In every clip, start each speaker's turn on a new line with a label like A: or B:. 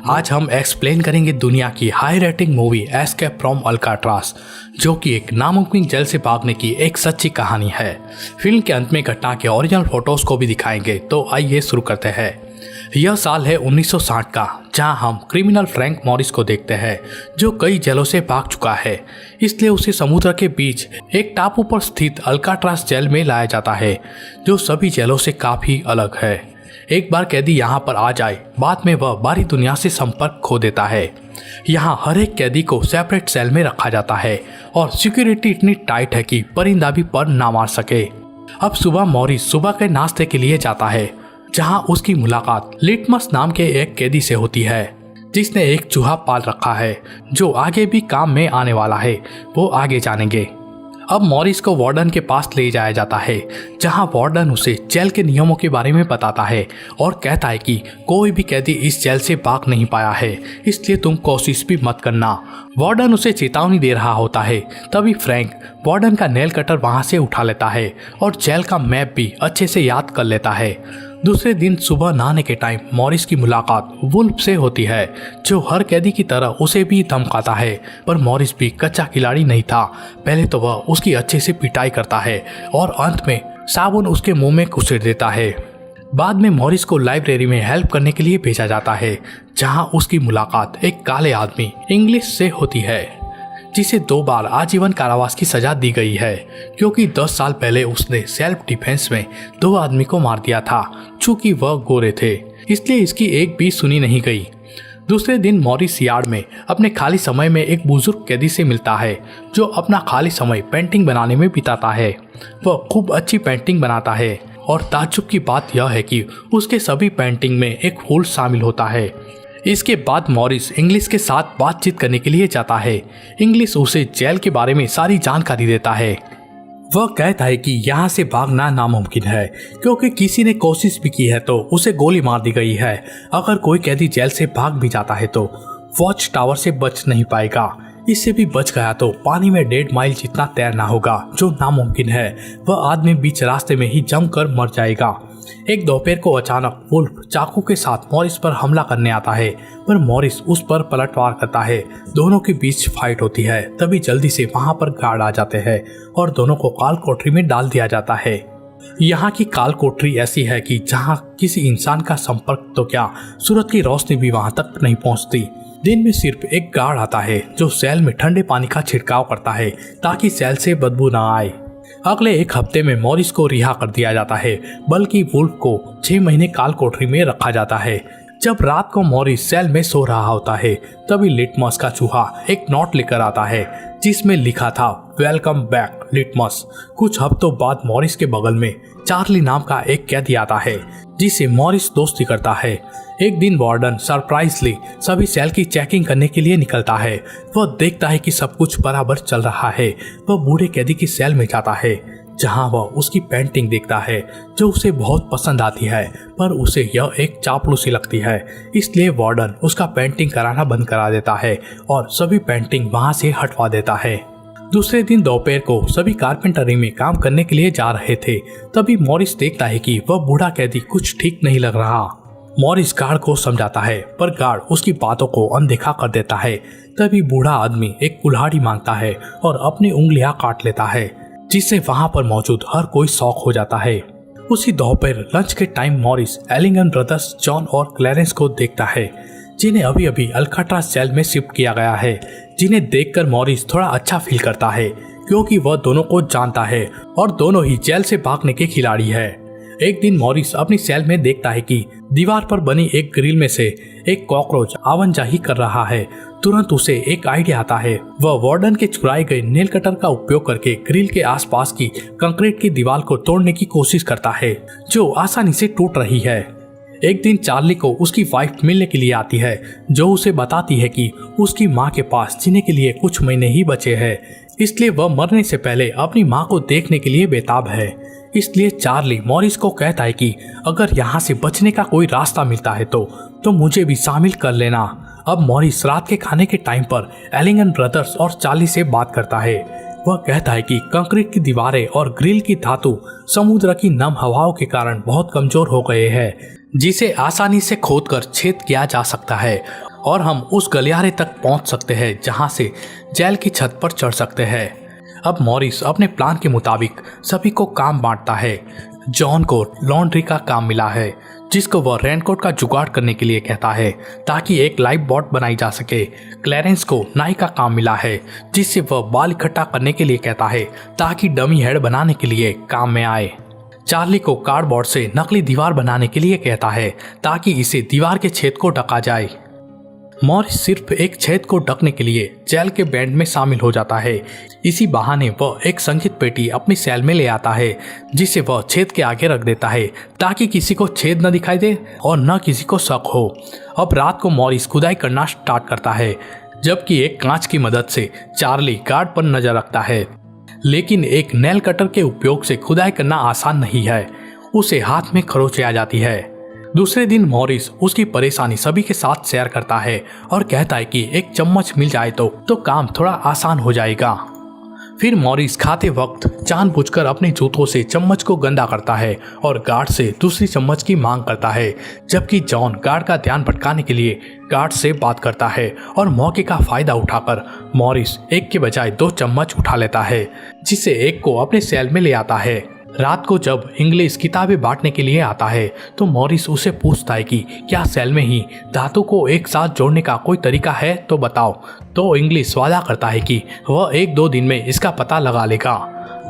A: आज हम एक्सप्लेन करेंगे दुनिया की high rating movie escape from Alcatraz, जो कि एक नामुमकिन जेल से भागने की एक सच्ची कहानी है। फिल्म के अंत में घटना के ओरिजिनल फोटोज को भी दिखाएंगे, तो आइए शुरू करते हैं। यह साल है 1960 का, जहां हम क्रिमिनल फ्रैंक मॉरिस को देखते हैं, जो कई जेलों से भाग चुका है। इसलिए उसे समुद्र के बीच एक टापू पर स्थित अल्काट्राज जेल में लाया जाता है, जो सभी जेलों से काफी अलग है। एक बार कैदी यहाँ पर आ जाए, बाद में वह बाहरी दुनिया से संपर्क खो देता है। यहाँ हर एक कैदी को सेपरेट सेल में रखा जाता है और सिक्योरिटी इतनी टाइट है कि परिंदा भी पर ना मार सके। अब सुबह मॉरिस सुबह के नाश्ते के लिए जाता है, जहाँ उसकी मुलाकात लिटमस नाम के एक कैदी से होती है, जिसने एक चूहा पाल रखा है जो आगे भी काम में आने वाला है। वो आगे जानेंगे। अब मॉरिस को वार्डन के पास ले जाया जाता है, जहां वार्डन उसे जेल के नियमों के बारे में बताता है और कहता है कि कोई भी कैदी इस जेल से भाग नहीं पाया है, इसलिए तुम कोशिश भी मत करना। वार्डन उसे चेतावनी दे रहा होता है। तभी फ्रैंक वार्डन का नेल कटर वहां से उठा लेता है और जेल का मैप भी अच्छे से याद कर लेता है। दूसरे दिन सुबह नहाने के टाइम मॉरिस की मुलाकात वुल्फ से होती है, जो हर कैदी की तरह उसे भी धमकाता है। पर मॉरिस भी कच्चा खिलाड़ी नहीं था। पहले तो वह उसकी अच्छे से पिटाई करता है और अंत में साबुन उसके मुंह में घुसेड़ देता है। बाद में मॉरिस को लाइब्रेरी में हेल्प करने के लिए भेजा जाता है, जहां उसकी मुलाकात एक काले आदमी इंग्लिश से होती है, जिसे 2 बार आजीवन कारावास की सजा दी गई है, क्योंकि 10 साल पहले उसने सेल्फ डिफेंस में 2 आदमी को मार दिया था। चूंकि वह गोरे थे, इसलिए इसकी एक भी सुनी नहीं गई। दूसरे दिन मॉरिस यार्ड में अपने खाली समय में एक बुजुर्ग कैदी से मिलता है, जो अपना खाली समय पेंटिंग बनाने में बिताता है। वह खूब अच्छी पेंटिंग बनाता है और ताज्जुब की बात यह है कि उसके सभी पेंटिंग में एक फूल शामिल होता है। इसके बाद मॉरिस इंग्लिश के साथ बातचीत करने के लिए जाता है। इंग्लिश उसे जेल के बारे में सारी जानकारी देता है। वह कहता है कि यहाँ से भागना नामुमकिन है, क्योंकि किसी ने कोशिश भी की है तो उसे गोली मार दी गई है। अगर कोई कैदी जेल से भाग भी जाता है तो वॉच टावर से बच नहीं पाएगा। इससे भी बच गया तो पानी में 1.5 माइल जितना तैरना होगा, जो नामुमकिन है। वह आदमी बीच रास्ते में ही जमकर मर जाएगा। एक दोपहर को अचानक वुल्फ चाकू के साथ मॉरिस पर हमला करने आता है, पर मॉरिस उस पर पलटवार करता है। दोनों के बीच फाइट होती है। तभी जल्दी से वहां पर गार्ड आ जाते हैं और दोनों को काल कोठरी में डाल दिया जाता है। यहाँ की काल कोठरी ऐसी है कि जहाँ किसी इंसान का संपर्क तो क्या, सूरज की रोशनी भी वहां तक नहीं पहुँचती। दिन में सिर्फ एक गार्ड आता है, जो सेल में ठंडे पानी का छिड़काव करता है ताकि सेल से बदबू न आए। अगले 1 हफ्ते में मॉरिस को रिहा कर दिया जाता है, बल्कि वुल्फ को 6 महीने काल कोठरी में रखा जाता है। जब रात को मॉरिस सेल में सो रहा होता है, तभी लिटमस का चूहा एक नोट लेकर आता है, जिसमें लिखा था वेलकम बैक लिटमस। कुछ हफ्तों बाद मॉरिस के बगल में चार्ली नाम का एक कैदी आता है, जिसे मॉरिस दोस्ती करता है। एक दिन वार्डन सरप्राइजली सभी सेल की चेकिंग करने के लिए निकलता है। वह देखता है कि सब कुछ बराबर चल रहा है। वह बूढ़े कैदी की सेल में जाता है, जहां वह उसकी पेंटिंग देखता है, जो उसे बहुत पसंद आती है, पर उसे यह एक चापलूसी लगती है। इसलिए वार्डन उसका पेंटिंग कराना बंद करा देता है और सभी पेंटिंग वहां से हटवा देता है। दूसरे दिन दोपहर को सभी कारपेंटरी में काम करने के लिए जा रहे थे। तभी मॉरिस देखता है कि वह बूढ़ा कैदी कुछ ठीक नहीं लग रहा। मॉरिस गार्ड को समझाता है, पर गार्ड उसकी बातों को अनदेखा कर देता है। तभी बूढ़ा आदमी एक कुल्हाड़ी मांगता है और अपनी उंगलियां काट लेता है, जिससे वहां पर मौजूद हर कोई शॉक हो जाता है। उसी दोपहर लंच के टाइम मॉरिस एलिंगन ब्रदर्स जॉन और क्लैरेंस को देखता है, जिन्हें अभी अभी अल्काट्राज जेल में शिफ्ट किया गया है। जिन्हें देखकर मॉरिस थोड़ा अच्छा फील करता है, क्योंकि वह दोनों को जानता है और दोनों ही जेल से भागने के खिलाड़ी है। एक दिन मॉरिस अपनी सेल में देखता है कि दीवार पर बनी एक ग्रिल में से एक कॉकरोच आवाजाही कर रहा है। तुरंत उसे एक आइडिया आता है। वह वार्डन के चुराए गए नेल कटर का उपयोग करके ग्रिल के आसपास की कंक्रीट की दीवार को तोड़ने की कोशिश करता है, जो आसानी से टूट रही है। एक दिन चार्ली को उसकी वाइफ मिलने के लिए आती है, जो उसे बताती है कि उसकी माँ के पास जीने के लिए कुछ महीने ही बचे हैं, इसलिए वह मरने से पहले अपनी माँ को देखने के लिए बेताब है। इसलिए चार्ली मॉरिस को कहता है कि अगर यहाँ से बचने का कोई रास्ता मिलता है तो मुझे भी शामिल कर लेना। अब मॉरिस रात के खाने के टाइम पर एलिंगन ब्रदर्स और चार्ली से बात करता है। वह कहता है कि कंक्रीट की दीवारें और ग्रिल की धातु समुद्र की नम हवाओं के कारण बहुत कमजोर हो गए हैं, जिसे आसानी से खोदकर छेद किया जा सकता है और हम उस गलियारे तक पहुंच सकते हैं जहां से जेल की छत पर चढ़ सकते हैं। अब मॉरिस अपने प्लान के मुताबिक सभी को काम बांटता है। जॉन को लॉन्ड्री का काम मिला है जिसको वह रेनकोट का जुगाड़ करने के लिए कहता है ताकि एक लाइफ बोट बनाई जा सके। क्लैरेंस को नाई का काम मिला है जिससे वह बाल इकट्ठा करने के लिए कहता है ताकि डमी हेड बनाने के लिए काम में आए। चार्ली को कार्डबोर्ड से नकली दीवार बनाने के लिए कहता है ताकि इसे दीवार के छेद को ढका जाए। मॉरिस सिर्फ एक छेद को ढकने के लिए जेल के बैंड में शामिल हो जाता है। इसी बहाने वह एक संगीत पेटी अपनी सेल में ले आता है जिसे वह छेद के आगे रख देता है ताकि किसी को छेद न दिखाई दे और न किसी को शक हो। अब रात को मॉरिस खुदाई करना स्टार्ट करता है जबकि एक कांच की मदद से चार्ली गार्ड पर नजर रखता है। लेकिन एक नेल कटर के उपयोग से खुदाई करना आसान नहीं है, उसे हाथ में खरोंच आ जाती है। दूसरे दिन मॉरिस उसकी परेशानी सभी के साथ शेयर करता है और कहता है कि एक चम्मच मिल जाए तो काम थोड़ा आसान हो जाएगा। फिर मॉरिस खाते वक्त जानबूझकर अपने जूतों से चम्मच को गंदा करता है और गार्ड से दूसरी चम्मच की मांग करता है, जबकि जॉन गार्ड का ध्यान भटकाने के लिए गार्ड से बात करता है और मौके का फायदा उठाकर मॉरिस एक के बजाय 2 चम्मच उठा लेता है जिससे एक को अपने सेल में ले आता है। रात को जब इंग्लिश किताबें बांटने के लिए आता है तो मॉरिस उसे पूछता है कि क्या सेल में ही धातु को एक साथ जोड़ने का कोई तरीका है तो बताओ। तो इंग्लिश वादा करता है कि वह 1-2 दिन में इसका पता लगा लेगा।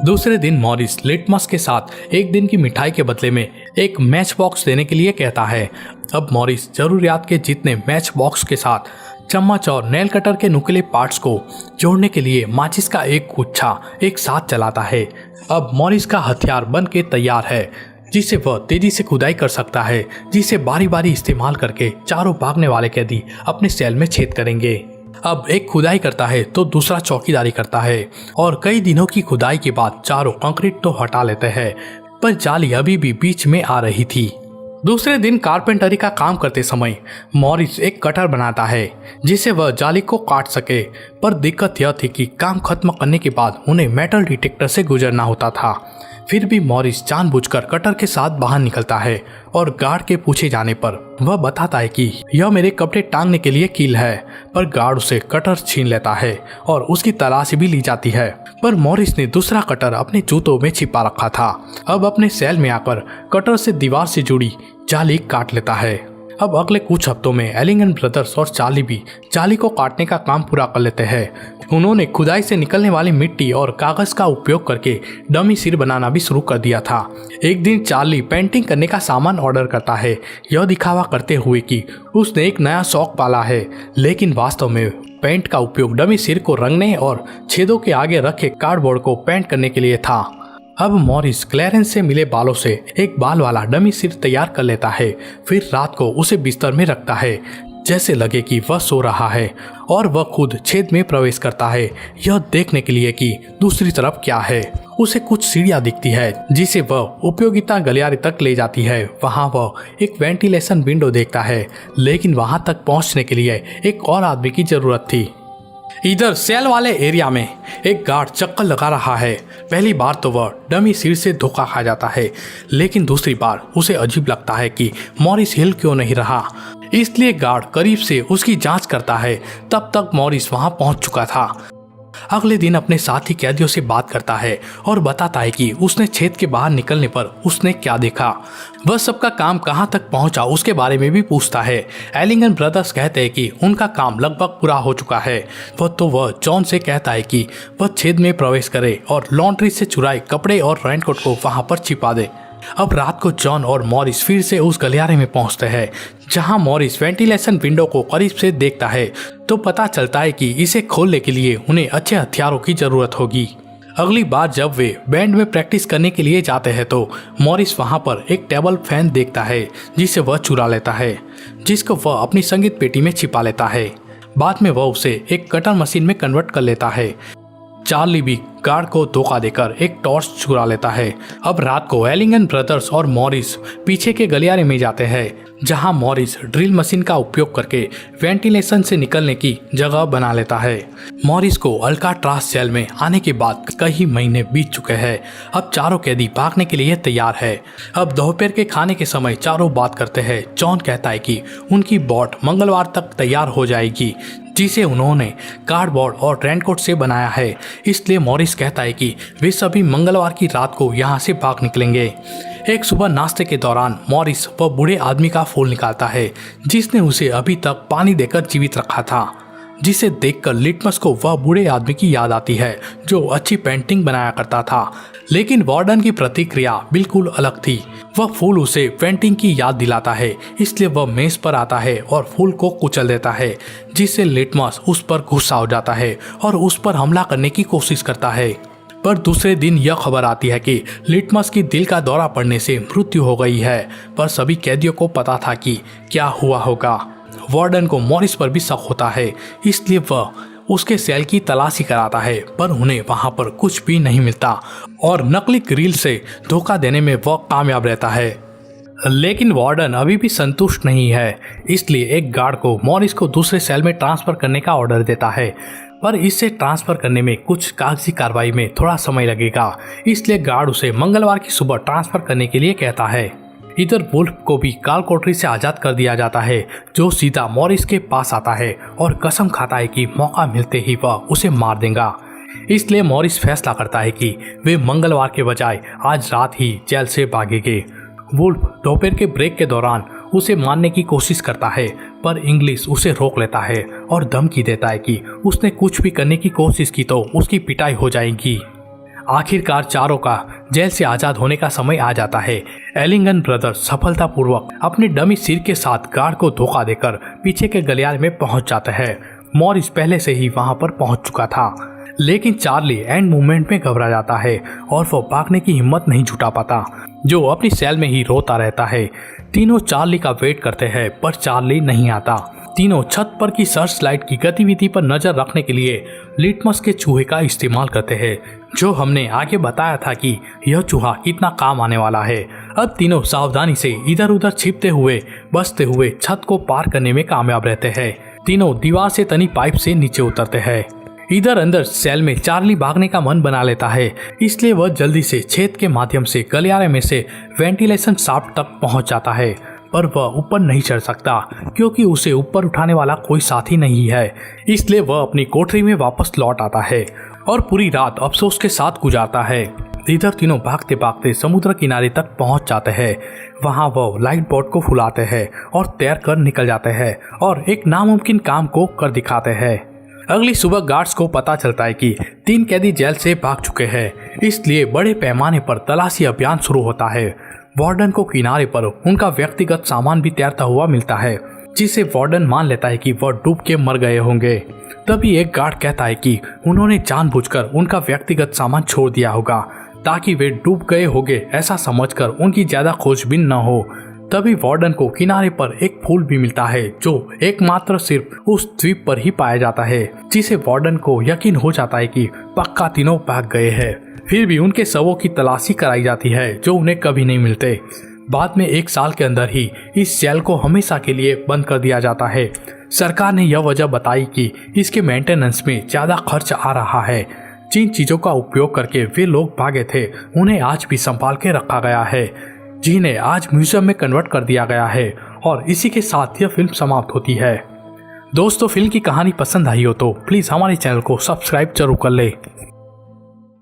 A: दूसरे दिन मॉरिस लिटमस के साथ एक दिन की मिठाई के बदले में एक मैच बॉक्स देने के लिए कहता है। अब मॉरिस जरूरियात के जितने मैच बॉक्स के साथ चम्मच और नेल कटर के नुकीले पार्ट्स को जोड़ने के लिए माचिस का एक गुच्छा एक साथ चलाता है। अब मॉरिस का हथियार बन के तैयार है जिसे वह तेजी से खुदाई कर सकता है, जिसे बारी बारी इस्तेमाल करके चारों भागने वाले कैदी अपने सेल में छेद करेंगे। अब एक खुदाई करता है तो दूसरा चौकीदारी करता है और कई दिनों की खुदाई के बाद चारों कंक्रीट तो हटा लेते हैं, पर जाली अभी भी बीच में आ रही थी। दूसरे दिन कारपेंटरी का काम करते समय मॉरिस एक कटर बनाता है जिसे वह जाली को काट सके, पर दिक्कत यह थी कि काम खत्म करने के बाद उन्हें मेटल डिटेक्टर से गुजरना होता था। फिर भी मॉरिस जानबूझकर कटर के साथ बाहर निकलता है और गार्ड के पूछे जाने पर वह बताता है कि यह मेरे कपड़े टांगने के लिए कील है, पर गार्ड उसे कटर छीन लेता है और उसकी तलाशी भी ली जाती है। पर मॉरिस ने दूसरा कटर अपने जूतों में छिपा रखा था। अब अपने सेल में आकर कटर से दीवार से जुड़ी जाली काट लेता है। अब अगले कुछ हफ्तों में एलिंगन ब्रदर्स और चार्ली भी जाली को काटने का काम पूरा कर लेते हैं। उन्होंने खुदाई से निकलने वाली मिट्टी और कागज का उपयोग करके डमी सिर बनाना भी शुरू कर दिया था। एक दिन चार्ली पेंटिंग करने का सामान ऑर्डर करता है, यह दिखावा करते हुए कि उसने एक नया शौक पाला है, लेकिन वास्तव में पेंट का उपयोग डमी सिर को रंगने और छेदों के आगे रखे कार्डबोर्ड को पेंट करने के लिए था। अब मॉरिस क्लैरेंस से मिले बालों से एक बाल वाला डमी सिर तैयार कर लेता है। फिर रात को उसे बिस्तर में रखता है जैसे लगे कि वह सो रहा है, और वह खुद छेद में प्रवेश करता है यह देखने के लिए कि दूसरी तरफ क्या है। उसे कुछ सीढ़ियां दिखती है जिसे वह उपयोगिता गलियारे तक ले जाती है। वहां वह एक वेंटिलेशन विंडो देखता है, लेकिन वहां तक पहुंचने के लिए एक और आदमी की जरूरत थी। इधर सेल वाले एरिया में एक गार्ड चक्कर लगा रहा है। पहली बार तो वह डमी सिर से धोखा खा जाता है, लेकिन दूसरी बार उसे अजीब लगता है कि मॉरिस हिल क्यों नहीं रहा, इसलिए गार्ड करीब से उसकी जांच करता है। तब तक मॉरिस वहां पहुंच चुका था। अगले दिन अपने साथी कैदियों से बात करता है और बताता है कि उसने छेद के बाहर निकलने पर उसने क्या देखा। वह सबका काम कहां तक पहुंचा उसके बारे में भी पूछता है। एलिंगन ब्रदर्स कहते हैं कि उनका काम लगभग पूरा हो चुका है। वह जॉन से कहता है कि वह छेद में प्रवेश करे और लॉन्ड्री से चुराए कपड़े और रेनकोट को वहां पर छिपा दे। अब रात को जॉन और मॉरिस फिर से उस गलियारे में पहुंचते हैं जहां मॉरिस वेंटिलेशन विंडो को करीब से देखता है तो पता चलता है कि इसे खोलने के लिए उन्हें अच्छे हथियारों की जरूरत होगी। अगली बार जब वे बैंड में प्रैक्टिस करने के लिए जाते हैं तो मॉरिस वहां पर एक टेबल फैन देखता है जिसे वह चुरा लेता है, जिसको वह अपनी संगीत पेटी में छिपा लेता है। बाद में वह उसे एक कटर मशीन में कन्वर्ट कर लेता है। चार्ली भी गार्ड को धोखा देकर एक टॉर्च चुरा लेता है। अब रात को एलिंगन ब्रदर्स और मॉरिस पीछे के गलियारे में जाते हैं, जहां मॉरिस ड्रिल मशीन का उपयोग करके वेंटिलेशन से निकलने की जगह बना लेता है। मॉरिस को अल्काट्राज जेल में आने के बाद कई महीने बीत चुके हैं। अब चारों कैदी भागने के लिए तैयार है। अब दोपहर के खाने के समय चारों बात करते हैं। जॉन कहता है कि उनकी बोट मंगलवार तक तैयार हो जाएगी, जिसे उन्होंने कार्डबोर्ड और रेनकोट से बनाया है। इसलिए मॉरिस कहता है कि वे सभी मंगलवार की रात को यहाँ से भाग निकलेंगे। एक सुबह नाश्ते के दौरान मॉरिस वह बूढ़े आदमी का फूल निकालता है, जिसने उसे अभी तक पानी देकर जीवित रखा था, जिसे देखकर लिटमस को वह बूढ़े आदमी की याद आती है जो अच्छी पेंटिंग बनाया करता था। लेकिन वार्डन की प्रतिक्रिया बिल्कुल अलग थी। वह फूल उसे पेंटिंग की याद दिलाता है, इसलिए वह मेज पर आता है और फूल को कुचल देता है, जिससे लिटमस उस पर गुस्सा हो जाता है और उस पर हमला करने की कोशिश करता है। पर दूसरे दिन यह खबर आती है कि लिटमस की दिल का दौरा पड़ने से मृत्यु हो गई है। पर सभी कैदियों को पता था कि क्या हुआ होगा। वार्डन को मॉरिस पर भी शक होता है, इसलिए वह उसके सेल की तलाशी कराता है, पर उन्हें वहां पर कुछ भी नहीं मिलता और नकली ग्रिल से धोखा देने में वह कामयाब रहता है। लेकिन वार्डन अभी भी संतुष्ट नहीं है, इसलिए एक गार्ड को मॉरिस को दूसरे सेल में ट्रांसफर करने का ऑर्डर देता है। पर इसे ट्रांसफर करने में कुछ कागजी कार्रवाई में थोड़ा समय लगेगा, इसलिए गार्ड उसे मंगलवार की सुबह ट्रांसफर करने के लिए कहता है। इधर वुल्फ को भी काल कोठरी से आजाद कर दिया जाता है, जो सीधा मॉरिस के पास आता है और कसम खाता है कि मौका मिलते ही वह उसे मार देगा। इसलिए मॉरिस फैसला करता है कि वे मंगलवार के बजाय आज रात ही जेल से भागेंगे। वुल्फ दोपहर के ब्रेक के दौरान उसे मारने की कोशिश करता है, पर इंग्लिश उसे रोक लेता है और धमकी देता है कि उसने कुछ भी करने की कोशिश की तो उसकी पिटाई हो जाएगी। आखिरकार चारों का जेल से आजाद होने का समय आ जाता है। एलिंगन ब्रदर्स सफलतापूर्वक अपने डमी सिर के साथ गार्ड को धोखा देकर पीछे के गलियारे में पहुंच जाते हैं। मॉरिस पहले से ही वहां पर पहुंच चुका था, लेकिन चार्ली एंड मूवमेंट में घबरा जाता है और वो भागने की हिम्मत नहीं जुटा पाता, जो अपनी सेल में ही रोता रहता है। तीनों चार्ली का वेट करते हैं, पर चार्ली नहीं आता। तीनों छत पर की सर्च लाइट की गतिविधि पर नजर रखने के लिए लिटमस के चूहे का इस्तेमाल करते हैं, जो हमने आगे बताया था कि यह चूहा कितना काम आने वाला है। अब तीनों सावधानी से इधर उधर छिपते हुए बचते हुए छत को पार करने में कामयाब रहते हैं। तीनों दीवार से तनी पाइप से नीचे उतरते हैं। इधर अंदर सेल में चार्ली भागने का मन बना लेता है, इसलिए वह जल्दी से छेद के माध्यम से गलियारे में से वेंटिलेशन शाफ्ट तक पहुंच जाता है। पर वह ऊपर नहीं चढ़ सकता, क्योंकि उसे ऊपर उठाने वाला कोई साथी नहीं है। इसलिए वह अपनी कोठरी में वापस लौट आता है और पूरी रात अफसोस के साथ गुजारता है। इधर तीनों भागते भागते समुद्र किनारे तक पहुंच जाते हैं। वहां वह लाइट बोट को फुलाते हैं और तैर कर निकल जाते हैं और एक नामुमकिन काम को कर दिखाते हैं। अगली सुबह गार्ड्स को पता चलता है कि 3 कैदी जेल से भाग चुके हैं, इसलिए बड़े पैमाने पर तलाशी अभियान शुरू होता है। वार्डन को किनारे पर उनका व्यक्तिगत सामान भी तैरता हुआ मिलता है, जिसे वार्डन मान लेता है कि वह डूब के मर गए होंगे। तभी एक गार्ड कहता है कि उन्होंने जानबूझकर उनका व्यक्तिगत सामान छोड़ दिया होगा, ताकि वे डूब गए होंगे ऐसा समझकर उनकी ज्यादा खोजबीन न हो। तभी वार्डन को किनारे पर एक फूल भी मिलता है, जो एकमात्र सिर्फ उस द्वीप पर ही पाया जाता है, जिसे वार्डन को यकीन हो जाता है कि पक्का तीनों भाग गए हैं। फिर भी उनके शवों की तलाशी कराई जाती है, जो उन्हें कभी नहीं मिलते। बाद में 1 साल के अंदर ही इस जेल को हमेशा के लिए बंद कर दिया जाता है। सरकार ने यह वजह बताई कि इसके मेंटेनेंस में ज्यादा खर्च आ रहा है। जिन चीजों का उपयोग करके वे लोग भागे थे, उन्हें आज भी संभाल के रखा गया है, जिन्हें आज म्यूजियम में कन्वर्ट कर दिया गया है। और इसी के साथ यह फिल्म समाप्त होती है। दोस्तों, फिल्म की कहानी पसंद आई हो तो प्लीज हमारे चैनल को सब्सक्राइब जरूर कर ले।